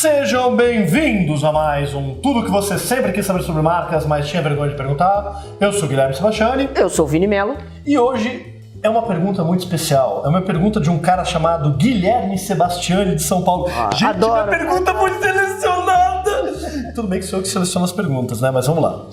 Sejam bem-vindos a mais um Tudo que você sempre quis saber sobre marcas, mas tinha vergonha de perguntar. Eu sou o Guilherme Sebastiani. Eu sou o Vini Mello. E hoje é uma pergunta muito especial. É uma pergunta de um cara chamado Guilherme Sebastiani de São Paulo. Gente, adoro. Uma pergunta muito selecionada! Tudo bem que sou eu que seleciono as perguntas, né? Mas vamos lá.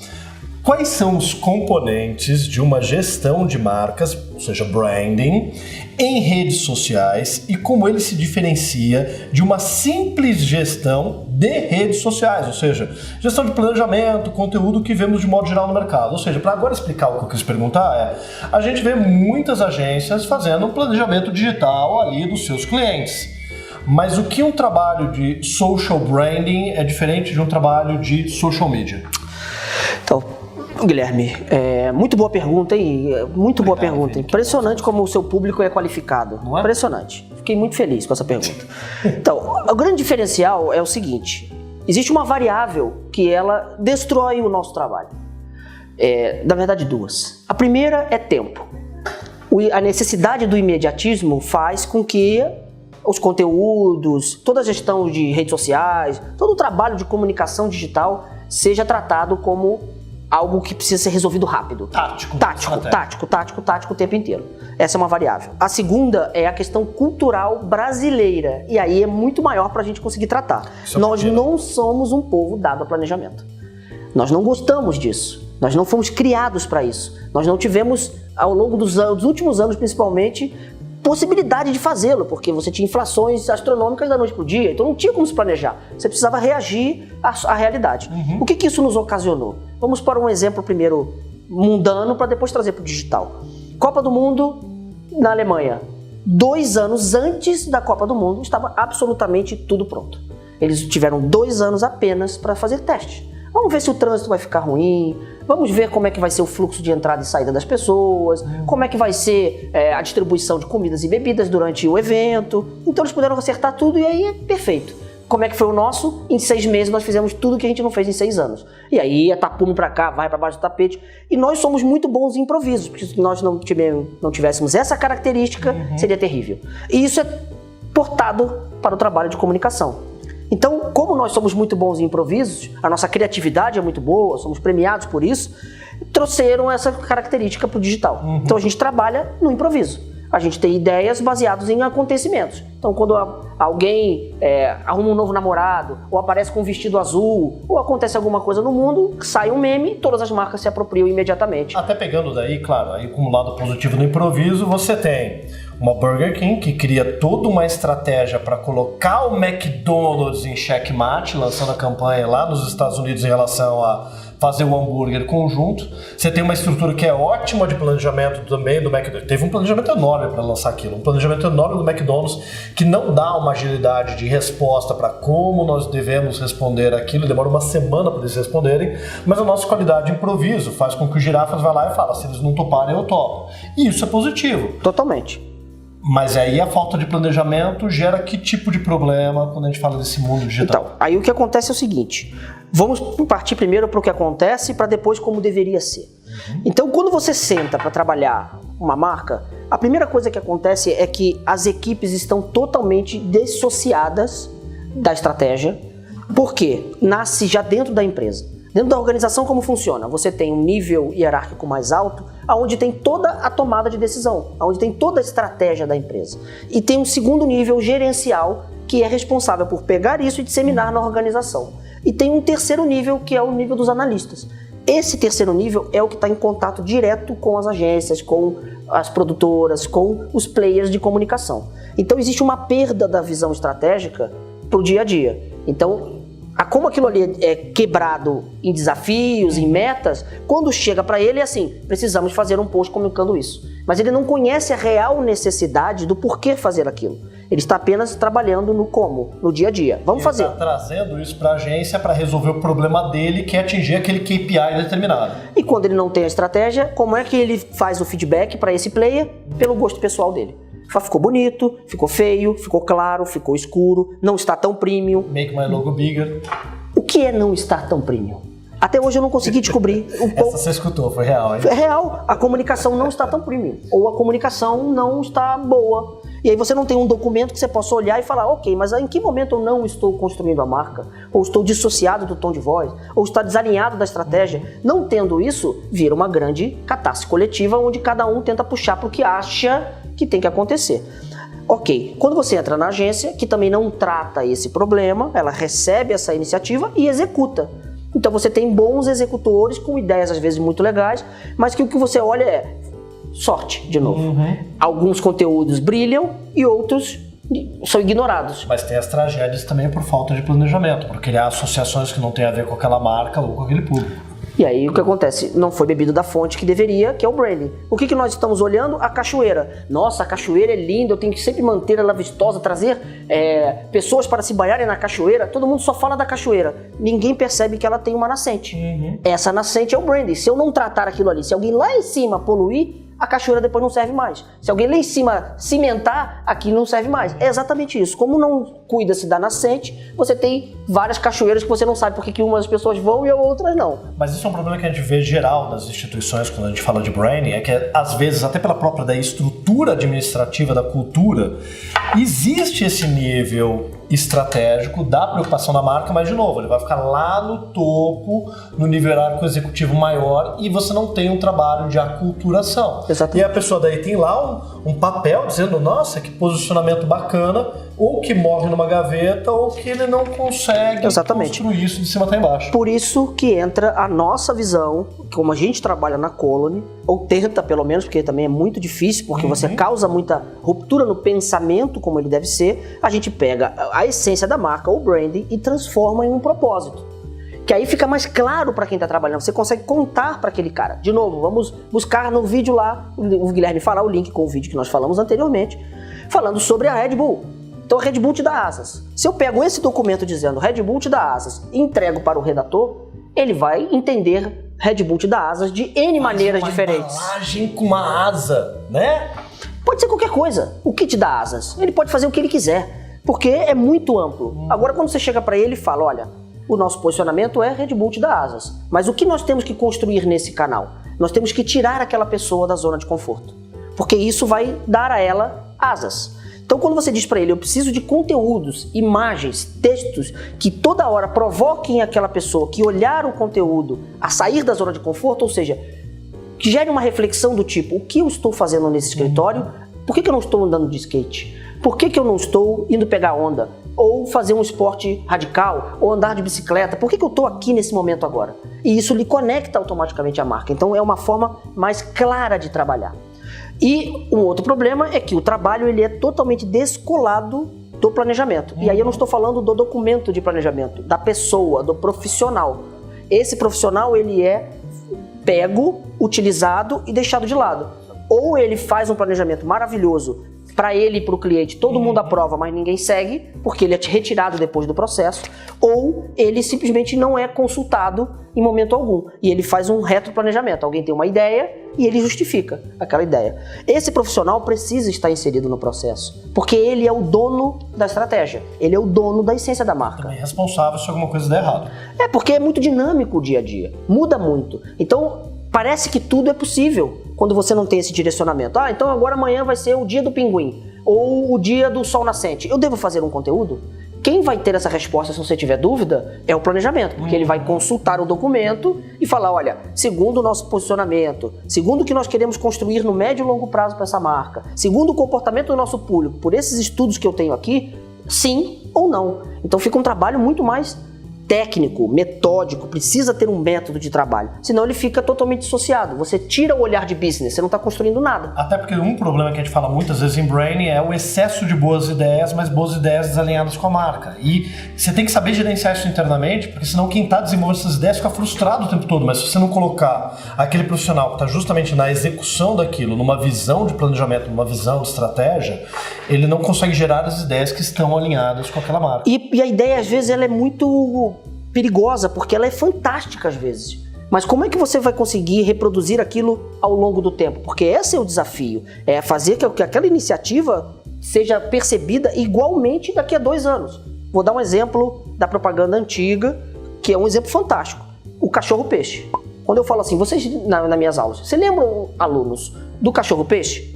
Quais são os componentes de uma gestão de marcas, ou seja, branding, em redes sociais e como ele se diferencia de uma simples gestão de redes sociais, ou seja, gestão de planejamento, conteúdo que vemos de modo geral no mercado. Ou seja, para agora explicar o que eu quis perguntar a gente vê muitas agências fazendo um planejamento digital ali dos seus clientes. Mas o que um trabalho de social branding é diferente de um trabalho de social media? Então, Guilherme, muito boa pergunta, hein? Muito boa pergunta. Impressionante como o seu público é qualificado. Não é? Impressionante. Fiquei muito feliz com essa pergunta. Então, o grande diferencial é o seguinte: existe uma variável que ela destrói o nosso trabalho. Na verdade, duas. A primeira é tempo. A necessidade do imediatismo faz com que os conteúdos, toda a gestão de redes sociais, todo o trabalho de comunicação digital seja tratado como algo que precisa ser resolvido rápido. Tático o tempo inteiro. Essa é uma variável. A segunda é a questão cultural brasileira. E aí é muito maior para a gente conseguir tratar. Nós não somos um povo dado a planejamento. Nós não gostamos disso. Nós não fomos criados para isso. Nós não tivemos, ao longo dos últimos anos principalmente, possibilidade de fazê-lo, porque você tinha inflações astronômicas da noite para o dia, então não tinha como se planejar. Você precisava reagir à realidade. O que isso nos ocasionou? Vamos para um exemplo primeiro mundano para depois trazer para o digital. Copa do Mundo na Alemanha. 2 anos antes da Copa do Mundo estava absolutamente tudo pronto. Eles tiveram 2 anos apenas para fazer teste. Vamos ver se o trânsito vai ficar ruim, vamos ver como é que vai ser o fluxo de entrada e saída das pessoas, como é que vai ser a distribuição de comidas e bebidas durante o evento. Então eles puderam acertar tudo e aí é perfeito. Como é que foi o nosso? Em 6 meses nós fizemos tudo que a gente não fez em 6 anos. E aí é tapume pra cá, vai pra baixo do tapete. E nós somos muito bons em improvisos, porque se nós não tivéssemos essa característica, seria terrível. E isso é portado para o trabalho de comunicação. Então, como nós somos muito bons em improvisos, a nossa criatividade é muito boa, somos premiados por isso, trouxeram essa característica para o digital. Então a gente trabalha no improviso. A gente tem ideias baseadas em acontecimentos. Então quando alguém arruma um novo namorado, ou aparece com um vestido azul, ou acontece alguma coisa no mundo, sai um meme, todas as marcas se apropriam imediatamente. Até pegando daí, claro, aí como lado positivo no improviso, você tem uma Burger King que cria toda uma estratégia para colocar o McDonald's em xeque-mate, lançando a campanha lá nos Estados Unidos em relação a fazer o hambúrguer conjunto. Você tem uma estrutura que é ótima de planejamento também do McDonald's. Teve um planejamento enorme para lançar aquilo, um planejamento enorme do McDonald's que não dá uma agilidade de resposta para como nós devemos responder aquilo, demora uma semana para eles responderem, mas a nossa qualidade de improviso faz com que o Girafas vá lá e fala, se eles não toparem, eu topo. E isso é positivo. Totalmente. Mas aí a falta de planejamento gera que tipo de problema quando a gente fala desse mundo digital? Então, aí o que acontece é o seguinte, vamos partir primeiro para o que acontece para depois como deveria ser. Então, quando você senta para trabalhar uma marca, a primeira coisa que acontece é que as equipes estão totalmente dissociadas da estratégia, porque nasce já dentro da empresa. Dentro da organização, como funciona? Você tem um nível hierárquico mais alto, onde tem toda a tomada de decisão, onde tem toda a estratégia da empresa. E tem um segundo nível gerencial, que é responsável por pegar isso e disseminar na organização. E tem um terceiro nível, que é o nível dos analistas. Esse terceiro nível é o que está em contato direto com as agências, com as produtoras, com os players de comunicação. Então existe uma perda da visão estratégica para o dia a dia. Então, como aquilo ali é quebrado em desafios, em metas, quando chega para ele é assim, precisamos fazer um post comunicando isso. Mas ele não conhece a real necessidade do porquê fazer aquilo. Ele está apenas trabalhando no como, no dia a dia. Vamos fazer. Ele está trazendo isso para a agência para resolver o problema dele, que é atingir aquele KPI determinado. E quando ele não tem a estratégia, como é que ele faz o feedback para esse player? Pelo gosto pessoal dele. Ficou bonito, ficou feio, ficou claro, ficou escuro, não está tão premium. Make my logo bigger. O que é não estar tão premium? Até hoje eu não consegui descobrir. Essa você escutou, foi real, hein? É real. A comunicação não está tão premium. Ou a comunicação não está boa. E aí você não tem um documento que você possa olhar e falar, ok, mas em que momento eu não estou construindo a marca? Ou estou dissociado do tom de voz? Ou está desalinhado da estratégia? Não tendo isso, vira uma grande catástrofe coletiva onde cada um tenta puxar para o que acha que tem que acontecer. Ok, quando você entra na agência, que também não trata esse problema, ela recebe essa iniciativa e executa. Então você tem bons executores com ideias às vezes muito legais, mas que o que você olha é sorte, de novo. Alguns conteúdos brilham e outros são ignorados. Mas tem as tragédias também por falta de planejamento, por criar associações que não tem a ver com aquela marca ou com aquele público. E aí o que acontece? Não foi bebido da fonte que deveria, que é o branding. O que nós estamos olhando? A cachoeira. Nossa, a cachoeira é linda, eu tenho que sempre manter ela vistosa, trazer pessoas para se banharem na cachoeira. Todo mundo só fala da cachoeira. Ninguém percebe que ela tem uma nascente. Essa nascente é o branding. Se eu não tratar aquilo ali, se alguém lá em cima poluir, a cachoeira depois não serve mais. Se alguém lá em cima cimentar, aqui não serve mais. É exatamente isso. Como não cuida-se da nascente, você tem várias cachoeiras que você não sabe porque que umas pessoas vão e outras não. Mas isso é um problema que a gente vê geral nas instituições quando a gente fala de branding, é que às vezes, até pela própria da estrutura administrativa da cultura, existe esse nível estratégico da preocupação da marca, mas de novo, ele vai ficar lá no topo, no nível hierárquico executivo maior, e você não tem um trabalho de aculturação. Exatamente. E a pessoa daí tem lá um papel dizendo, nossa, que posicionamento bacana, ou que morre numa gaveta, ou que ele não consegue construir isso de cima até embaixo. Por isso que entra a nossa visão, como a gente trabalha na Colony, ou tenta pelo menos, porque também é muito difícil, porque você causa muita ruptura no pensamento como ele deve ser, a gente pega a essência da marca, o branding, e transforma em um propósito. Que aí fica mais claro para quem está trabalhando, você consegue contar para aquele cara. De novo, vamos buscar no vídeo lá, o Guilherme fará o link com o vídeo que nós falamos anteriormente, falando sobre a Red Bull. Então a Red Bull te dá asas. Se eu pego esse documento dizendo Red Bull te dá asas e entrego para o redator, ele vai entender Red Bull te dá asas de N maneiras diferentes. Uma embalagem com uma asa, né? Pode ser qualquer coisa. O que te dá asas? Ele pode fazer o que ele quiser, porque é muito amplo. Agora quando você chega para ele e fala, olha, o nosso posicionamento é Red Bull te dá asas. Mas o que nós temos que construir nesse canal? Nós temos que tirar aquela pessoa da zona de conforto, porque isso vai dar a ela asas. Então quando você diz para ele, eu preciso de conteúdos, imagens, textos que toda hora provoquem aquela pessoa que olhar o conteúdo a sair da zona de conforto, ou seja, que gere uma reflexão do tipo, o que eu estou fazendo nesse escritório? Por que eu não estou andando de skate? Por que eu não estou indo pegar onda? Ou fazer um esporte radical? Ou andar de bicicleta? Por que eu estou aqui nesse momento agora? E isso lhe conecta automaticamente à marca. Então é uma forma mais clara de trabalhar. E um outro problema é que o trabalho ele é totalmente descolado do planejamento. E aí eu não estou falando do documento de planejamento, da pessoa, do profissional. Esse profissional ele é pego, utilizado e deixado de lado. Ou ele faz um planejamento maravilhoso para ele e para o cliente, todo mundo aprova, mas ninguém segue, porque ele é retirado depois do processo, ou ele simplesmente não é consultado em momento algum, e ele faz um retroplanejamento. Alguém tem uma ideia e ele justifica aquela ideia. Esse profissional precisa estar inserido no processo, porque ele é o dono da estratégia, ele é o dono da essência da marca. Também é responsável se alguma coisa der errado. É, porque é muito dinâmico o dia a dia, muda muito. Então, parece que tudo é possível quando você não tem esse direcionamento. Ah, então agora amanhã vai ser o dia do pinguim, ou o dia do sol nascente. Eu devo fazer um conteúdo? Quem vai ter essa resposta se você tiver dúvida é o planejamento, porque ele vai consultar o documento e falar, olha, segundo o nosso posicionamento, segundo o que nós queremos construir no médio e longo prazo para essa marca, segundo o comportamento do nosso público, por esses estudos que eu tenho aqui, sim ou não. Então fica um trabalho muito mais técnico, metódico, precisa ter um método de trabalho, senão ele fica totalmente dissociado. Você tira o olhar de business, você não está construindo nada. Até porque um problema que a gente fala muitas vezes em branding é o excesso de boas ideias, mas boas ideias desalinhadas com a marca. E você tem que saber gerenciar isso internamente, porque senão quem está desenvolvendo essas ideias fica frustrado o tempo todo. Mas se você não colocar aquele profissional que está justamente na execução daquilo, numa visão de planejamento, numa visão de estratégia, ele não consegue gerar as ideias que estão alinhadas com aquela marca. E a ideia, às vezes, ela é muito perigosa, porque ela é fantástica às vezes. Mas como é que você vai conseguir reproduzir aquilo ao longo do tempo? Porque esse é o desafio, é fazer que aquela iniciativa seja percebida igualmente daqui a 2 anos. Vou dar um exemplo da propaganda antiga, que é um exemplo fantástico. O cachorro-peixe. Quando eu falo assim, vocês nas minhas aulas, você lembram, alunos, do cachorro-peixe?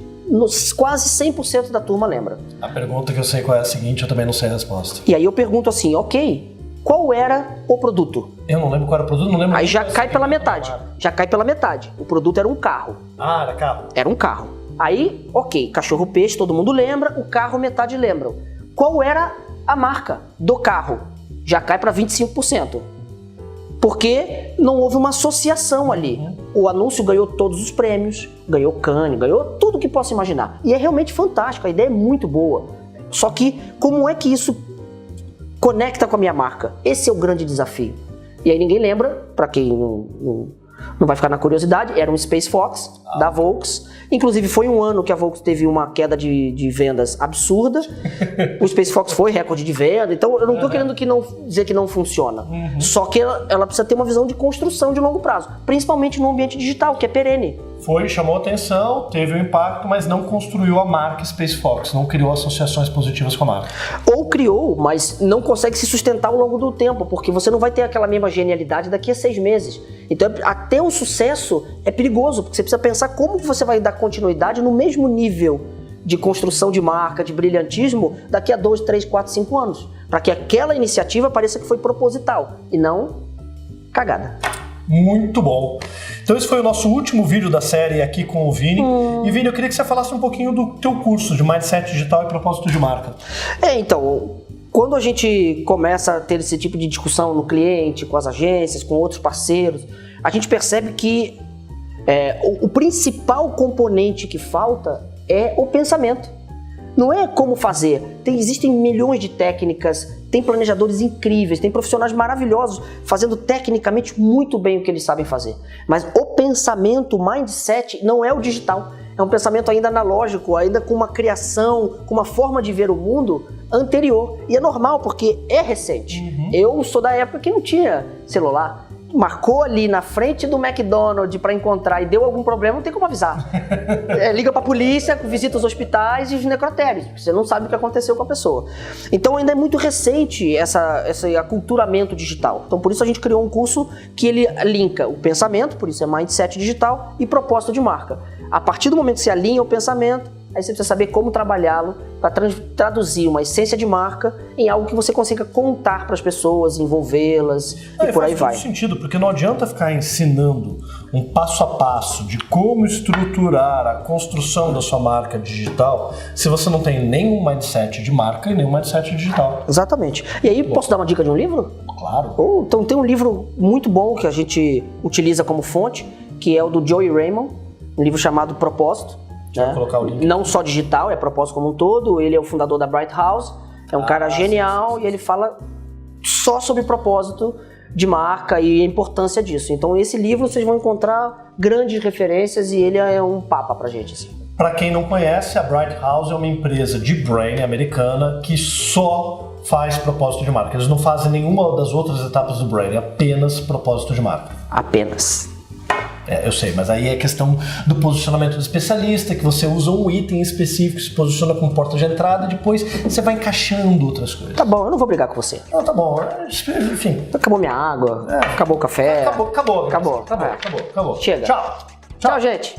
quase 100% da turma lembra. A pergunta que eu sei qual é a seguinte, eu também não sei a resposta. E aí eu pergunto assim, ok, qual era o produto? Eu não lembro qual era o produto, não lembro. Aí já cai pela metade. Já cai pela metade. O produto era um carro. Ah, era carro. Era um carro. Aí, ok, cachorro-peixe, todo mundo lembra, o carro metade lembram. Qual era a marca do carro? Já cai para 25%. Porque não houve uma associação ali. O anúncio ganhou todos os prêmios, ganhou Cannes, ganhou tudo que possa imaginar. E é realmente fantástico, a ideia é muito boa. Só que como é que isso conecta com a minha marca? Esse é o grande desafio. E aí ninguém lembra, para quem não vai ficar na curiosidade, era um Space Fox da Volks. Inclusive foi um ano que a Volks teve uma queda de vendas absurda. O Space Fox foi recorde de venda. Então eu não estou querendo dizer que não funciona. Só que ela precisa ter uma visão de construção de longo prazo. Principalmente no ambiente digital, que é perene. Chamou atenção, teve um impacto, mas não construiu a marca Space Fox, não criou associações positivas com a marca. Ou criou, mas não consegue se sustentar ao longo do tempo, porque você não vai ter aquela mesma genialidade daqui a 6 meses. Então, até o sucesso é perigoso, porque você precisa pensar como você vai dar continuidade no mesmo nível de construção de marca, de brilhantismo, daqui a 2, 3, 4, 5 anos. Para que aquela iniciativa pareça que foi proposital e não cagada. Muito bom. Então esse foi o nosso último vídeo da série aqui com o Vini. E Vini, eu queria que você falasse um pouquinho do teu curso de Mindset Digital e Propósito de Marca. Então, quando a gente começa a ter esse tipo de discussão no cliente, com as agências, com outros parceiros, a gente percebe que o principal componente que falta é o pensamento. Não é como fazer. Existem milhões de técnicas, tem planejadores incríveis, tem profissionais maravilhosos fazendo tecnicamente muito bem o que eles sabem fazer. Mas o pensamento, o mindset, não é o digital. É um pensamento ainda analógico, ainda com uma criação, com uma forma de ver o mundo anterior. E é normal, porque é recente. Eu sou da época que não tinha celular. Marcou ali na frente do McDonald's para encontrar e deu algum problema, não tem como avisar. Liga para a polícia, visita os hospitais e os necrotérios. Você não sabe o que aconteceu com a pessoa. Então ainda é muito recente esse aculturamento digital. Então por isso a gente criou um curso que ele linka o pensamento, por isso é Mindset Digital, e propósito de marca. A partir do momento que você alinha o pensamento, aí você precisa saber como trabalhá-lo para traduzir uma essência de marca em algo que você consiga contar para as pessoas, envolvê-las e por aí vai. Faz sentido, porque não adianta ficar ensinando um passo a passo de como estruturar a construção da sua marca digital se você não tem nenhum mindset de marca e nenhum mindset digital. Exatamente. E aí, posso dar uma dica de um livro? Claro. Então tem um livro muito bom que a gente utiliza como fonte, que é o do Joey Raymond, um livro chamado Propósito. Vou colocar o link. Não só digital, é propósito como um todo. Ele é o fundador da Bright House, é um cara genial. E ele fala só sobre propósito de marca e a importância disso. Então esse livro vocês vão encontrar grandes referências e ele é um papa pra gente. Assim. Para quem não conhece, a Bright House é uma empresa de branding americana que só faz propósito de marca. Eles não fazem nenhuma das outras etapas do branding, apenas propósito de marca. Apenas. Eu sei, mas aí é questão do posicionamento do especialista, que você usa um item específico, se posiciona como porta de entrada, e depois você vai encaixando outras coisas. Tá bom, eu não vou brigar com você. Não, tá bom, enfim. Acabou minha água, acabou o café. Acabou. Acabou. Chega. Tchau, gente.